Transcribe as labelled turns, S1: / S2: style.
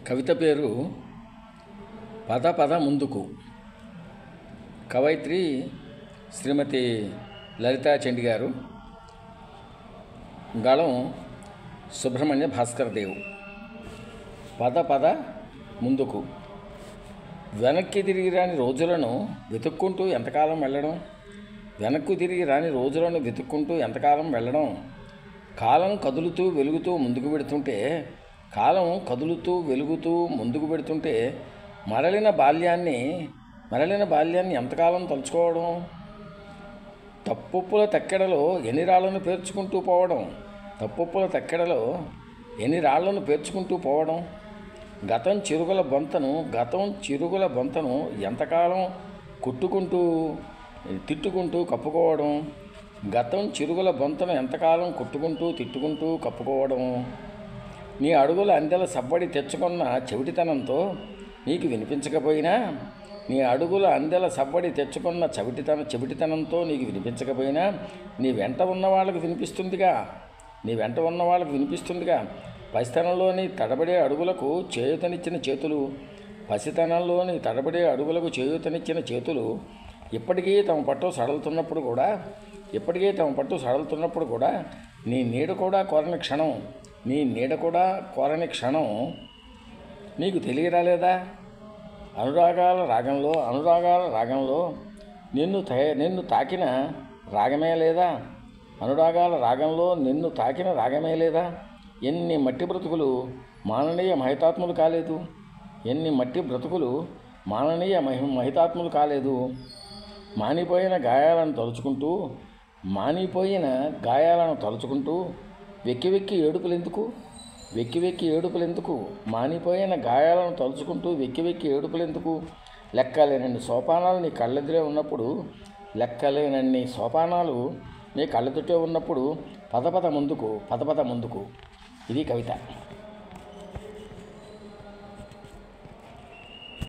S1: కవిత పేరు పద పద ముందుకు. కవయిత్రి శ్రీమతి లలితా చండి గారు. గళం సుబ్రహ్మణ్య భాస్కర్ దేవ్. పద పద ముందుకు. వెనక్కి తిరిగి రాని రోజులను వెతుక్కుంటూ ఎంతకాలం వెళ్ళడం, వెనక్కు తిరిగి రాని రోజులను వెతుక్కుంటూ ఎంతకాలం వెళ్ళడం. కాలం కదులుతూ వెలుగుతూ ముందుకు పెడుతుంటే, కాలం కదులుతూ వెలుగుతూ ముందుకు పెడుతుంటే మరలిన బాల్యాన్ని ఎంతకాలం తలుచుకోవడం. తప్పుల తక్కెడలో ఎన్ని రాళ్లను పేర్చుకుంటూ పోవడం, తప్పుల తక్కెడలో ఎన్ని రాళ్లను పేర్చుకుంటూ పోవడం. గతం చిరుగుల బొంతను ఎంతకాలం కుట్టుకుంటూ తిట్టుకుంటూ కప్పుకోవడం. గతం చిరుగుల బొంతను ఎంతకాలం కుట్టుకుంటూ తిట్టుకుంటూ కప్పుకోవడం. నీ అడుగుల అందెల సవ్వడి తెచ్చుకున్న చెవిటితనంతో నీకు వినిపించకపోయినా, నీ అడుగుల అందెల సవ్వడి తెచ్చుకున్న చెవిటితనంతో నీకు వినిపించకపోయినా, నీ వెంట ఉన్న వాళ్ళకు వినిపిస్తుందిగా. పసితనంలోని తడబడే అడుగులకు చేయూతనిచ్చిన చేతులు ఇప్పటికీ తమ పట్టు సడలుతున్నప్పుడు కూడా నీ నీడ కూడా కోరని క్షణం నీకు తెలియరాలేదా? అనురాగాల రాగంలో నిన్ను తాకిన రాగమే లేదా? అనురాగాల రాగంలో నిన్ను తాకిన రాగమే లేదా? ఎన్ని మట్టి బ్రతుకులు మాననీయ మహితాత్ములు కాలేదు. మానిపోయిన గాయాలను తలుచుకుంటూ వెక్కి వెక్కి ఏడుపులెందుకు? మానిపోయిన గాయాలను తలుచుకుంటూ వెక్కి వెక్కి ఏడుపులెందుకు? లెక్కలేనన్ని సోపానాలు నీ కళ్ళెదుటే ఉన్నప్పుడు పద పద ముందుకు. ఇది కవిత.